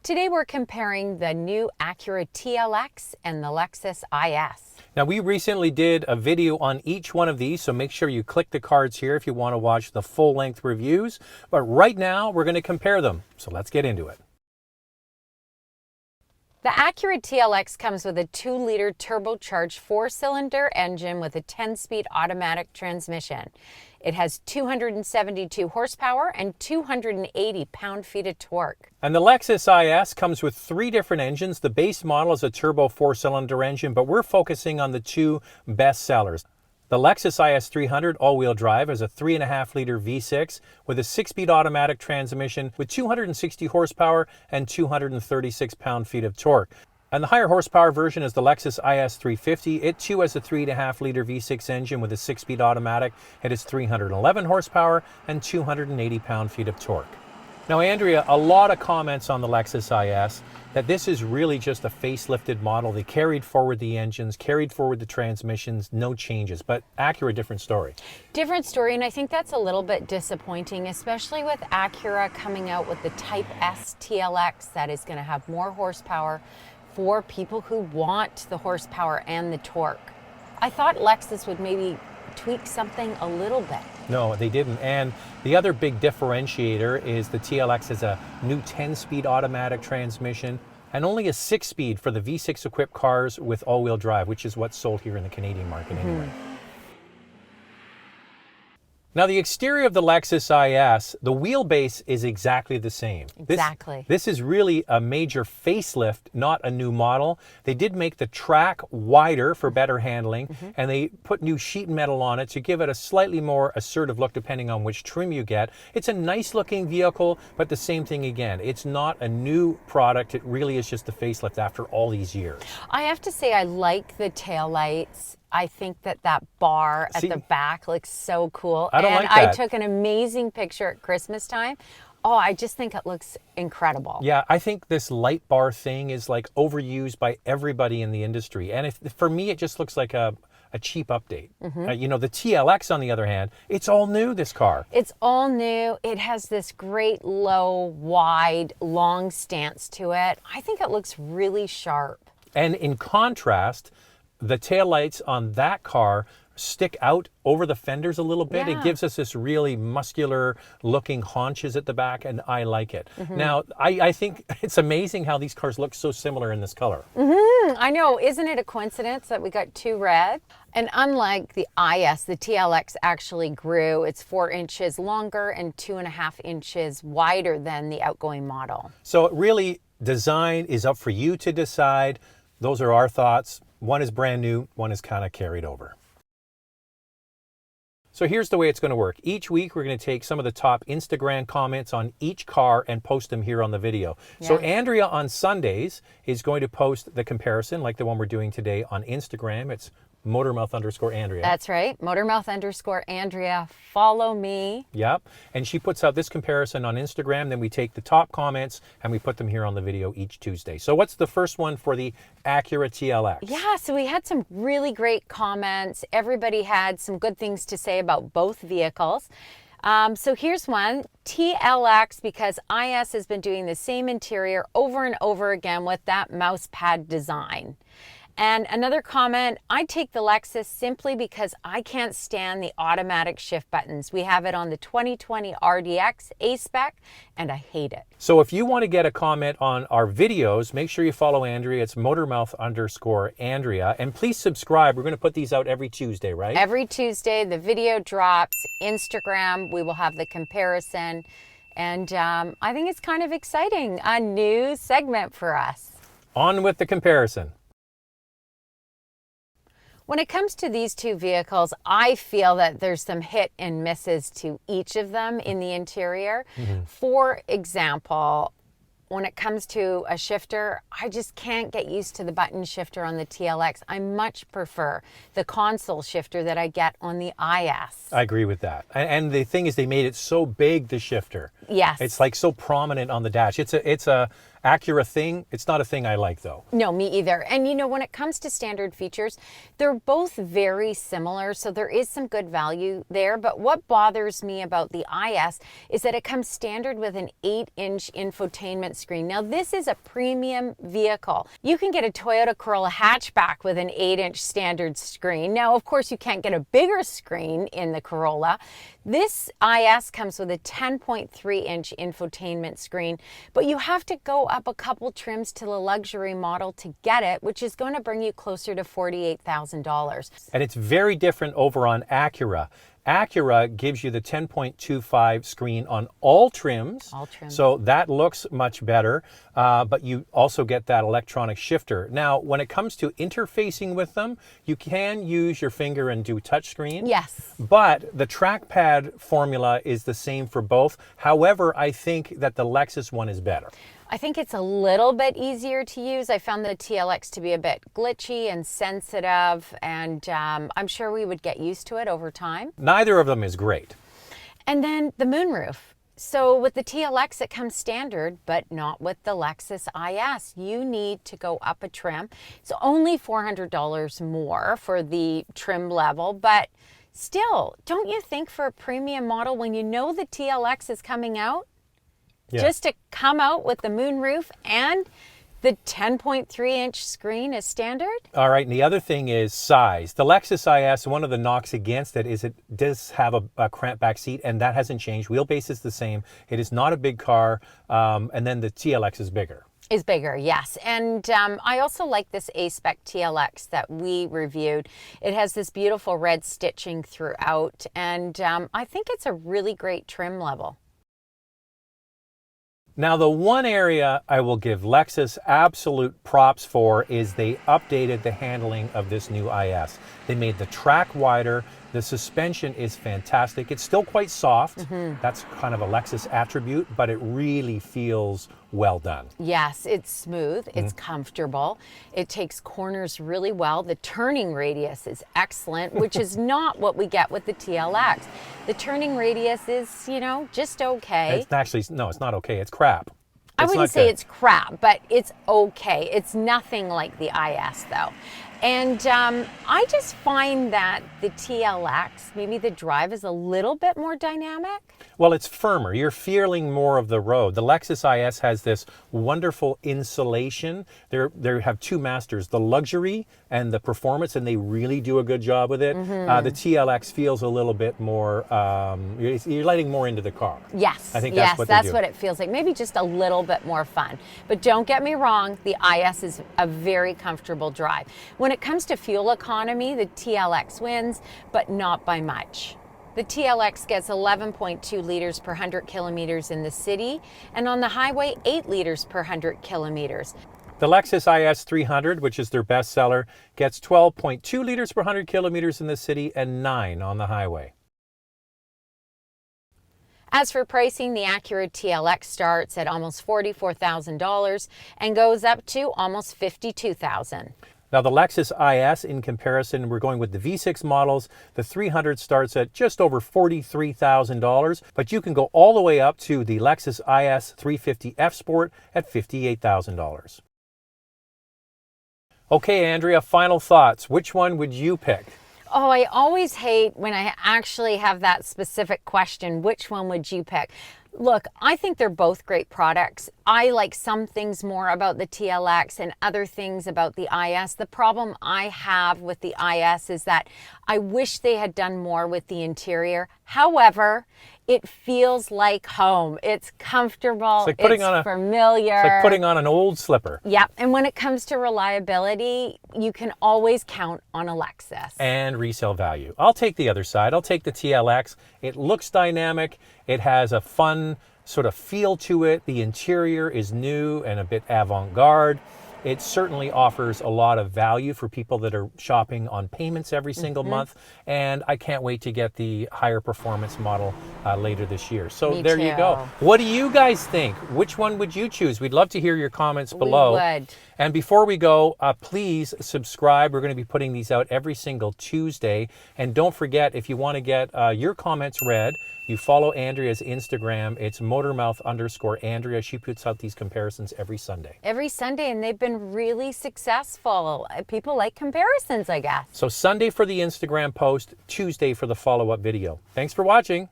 Today we're comparing the new Acura TLX and the Lexus IS. Now, we recently did a video on each one of these, so make sure you click the cards here if you want to watch the full-length reviews. But right now, we're going to compare them. So let's get into it. The Acura TLX comes with a 2-liter turbocharged 4-cylinder engine with a 10-speed automatic transmission. It has 272 horsepower and 280 pound-feet of torque. And the Lexus IS comes with 3 different engines. The base model is a turbo 4-cylinder engine, but we're focusing on the 2 best sellers. The Lexus IS 300 all-wheel drive is a 3.5-liter V6 with a 6-speed automatic transmission with 260 horsepower and 236 pound-feet of torque. And the higher horsepower version is the Lexus IS 350. It too has a 3.5-liter V6 engine with a 6-speed automatic. It has 311 horsepower and 280 pound-feet of torque. Now, Andrea, a lot of comments on the Lexus IS that this is really just a facelifted model. They carried forward the engines, carried forward the transmissions, no changes. But Acura, different story. Different story, and I think that's a little bit disappointing, especially with Acura coming out with the Type S TLX that is going to have more horsepower for people who want the horsepower and the torque. I thought Lexus would maybe tweak something a little bit. No, they didn't. And the other big differentiator is the TLX has a new 10-speed automatic transmission and only a 6-speed for the V6 equipped cars with all-wheel drive, which is what's sold here in the Canadian market anyway. Now, the exterior of the Lexus IS, the wheelbase is exactly the same. Exactly. This is really a major facelift, not a new model. They did make the track wider for better handling, and they put new sheet metal on it to give it a slightly more assertive look depending on which trim you get. It's a nice looking vehicle, but the same thing again. It's not a new product. It really is just a facelift after all these years. I have to say I like the taillights. I think that bar at the back looks so cool. I don't like that. I took an amazing picture at Christmas time. Oh, I just think it looks incredible. Yeah, I think this light bar thing is like overused by everybody in the industry. And for me, it just looks like a cheap update. You know, the TLX, on the other hand, it's all new, this car. It's all new. It has this great low, wide, long stance to it. I think it looks really sharp. And in contrast, the taillights on that car stick out over the fenders a little bit. Yeah. It gives us this really muscular looking haunches at the back, and I like it. Now, I think it's amazing how these cars look so similar in this color. I know. Isn't it a coincidence that we got 2 red? And unlike the IS, the TLX actually grew. It's 4 inches longer and 2.5 inches wider than the outgoing model. So really, design is up for you to decide. Those are our thoughts. One is brand new, one is kind of carried over. So here's the way it's going to work. Each week, we're going to take some of the top Instagram comments on each car and post them here on the video. Yes. So Andrea on Sundays is going to post the comparison like the one we're doing today on Instagram. It's Motormouth_Andrea. That's right. Motormouth_Andrea. Follow me. Yep. And she puts out this comparison on Instagram. Then we take the top comments and we put them here on the video each Tuesday. So what's the first one for the Acura TLX? Yeah, so we had some really great comments. Everybody had some good things to say about both vehicles. So here's one. TLX, because IS has been doing the same interior over and over again with that mouse pad design. And another comment, I take the Lexus simply because I can't stand the automatic shift buttons. We have it on the 2020 RDX A-Spec, and I hate it. So if you want to get a comment on our videos, make sure you follow Andrea. It's Motormouth_Andrea. And please subscribe. We're going to put these out every Tuesday, right? Every Tuesday, the video drops. Instagram, we will have the comparison. And I think it's kind of exciting. A new segment for us. On with the comparison. When it comes to these 2 vehicles, I feel that there's some hit and misses to each of them in the interior. For example, when it comes to a shifter, I just can't get used to the button shifter on the TLX. I much prefer the console shifter that I get on the IS. I agree with that. And the thing is, they made it so big, the shifter. Yes. It's like so prominent on the dash. It's a Acura thing. It's not a thing I like though. No, me either. And you know, when it comes to standard features, they're both very similar, so there is some good value there. But what bothers me about the IS is that it comes standard with an 8-inch infotainment screen. Now, this is a premium vehicle. You can get a Toyota Corolla hatchback with an 8-inch standard screen. Now, of course, you can't get a bigger screen in the Corolla. This IS comes with a 10.3-inch infotainment screen, but you have to go up a couple trims to the luxury model to get it, which is going to bring you closer to $48,000. And it's very different over on Acura. Acura gives you the 10.25 screen on all trims. All trims. So that looks much better, but you also get that electronic shifter. Now, when it comes to interfacing with them, you can use your finger and do touchscreen. Yes. But the trackpad formula is the same for both. However, I think that the Lexus one is better. I think it's a little bit easier to use. I found the TLX to be a bit glitchy and sensitive, and I'm sure we would get used to it over time. Neither of them is great. And then the moonroof. So with the TLX, it comes standard, but not with the Lexus IS. You need to go up a trim. It's only $400 more for the trim level, but still, don't you think for a premium model, when you know the TLX is coming out, Yeah. just to come out with the moonroof and the 10.3-inch screen is standard? All right, and the other thing is size. The Lexus IS, one of the knocks against it is it does have a cramped back seat, and that hasn't changed. Wheelbase is the same. It is not a big car, and then the TLX is bigger. Is bigger, yes. And I also like this A-Spec TLX that we reviewed. It has this beautiful red stitching throughout, and I think it's a really great trim level. Now, the one area I will give Lexus absolute props for is they updated the handling of this new IS. They made the track wider. The suspension is fantastic. It's still quite soft. That's kind of a Lexus attribute, but it really feels well done. Yes, it's smooth, it's comfortable, it takes corners really well. The turning radius is excellent, which is not what we get with the TLX. The turning radius is, you know, just okay. It's actually, no, it's not okay. It's crap. I It's wouldn't not say good. it's crap, but it's okay. It's nothing like the IS though. And I just find that the TLX, maybe the drive is a little bit more dynamic. Well, it's firmer. You're feeling more of the road. The Lexus IS has this wonderful insulation. They have two masters, the luxury and the performance, and they really do a good job with it. The TLX feels a little bit more, you're letting more into the car. Yes, I think that's what they do. what it feels like. Maybe just a little bit more fun. But don't get me wrong, the IS is a very comfortable drive. When it comes to fuel economy, the TLX wins, but not by much. The TLX gets 11.2 liters per 100 kilometers in the city, and on the highway, 8 liters per 100 kilometers. The Lexus IS 300, which is their best seller, gets 12.2 liters per 100 kilometers in the city and 9 on the highway. As for pricing, the Acura TLX starts at almost $44,000 and goes up to almost $52,000. Now the Lexus IS, in comparison, we're going with the V6 models. The 300 starts at just over $43,000, but you can go all the way up to the Lexus IS 350 F Sport at $58,000. Okay, Andrea, final thoughts. Which one would you pick? Oh, I always hate when I actually have that specific question, which one would you pick? Look, I think they're both great products. I like some things more about the TLX and other things about the IS. The problem I have with the IS is that I wish they had done more with the interior. However, it feels like home. It's comfortable, it's familiar. It's like putting on an old slipper. Yep, and when it comes to reliability, you can always count on a Lexus. And resale value. I'll take the other side. I'll take the TLX. It looks dynamic. It has a fun sort of feel to it. The interior is new and a bit avant-garde. It certainly offers a lot of value for people that are shopping on payments every single month. And I can't wait to get the higher performance model later this year. So Me there too. you go. What do you guys think? Which one would you choose? We'd love to hear your comments below. We would. And before we go, please subscribe. We're going to be putting these out every single Tuesday. And don't forget, if you want to get your comments read, you follow Andrea's Instagram. It's Motormouth_Andrea. She puts out these comparisons every Sunday. Every Sunday, and they've been really successful. People like comparisons, I guess. So Sunday for the Instagram post, Tuesday for the follow-up video. Thanks for watching.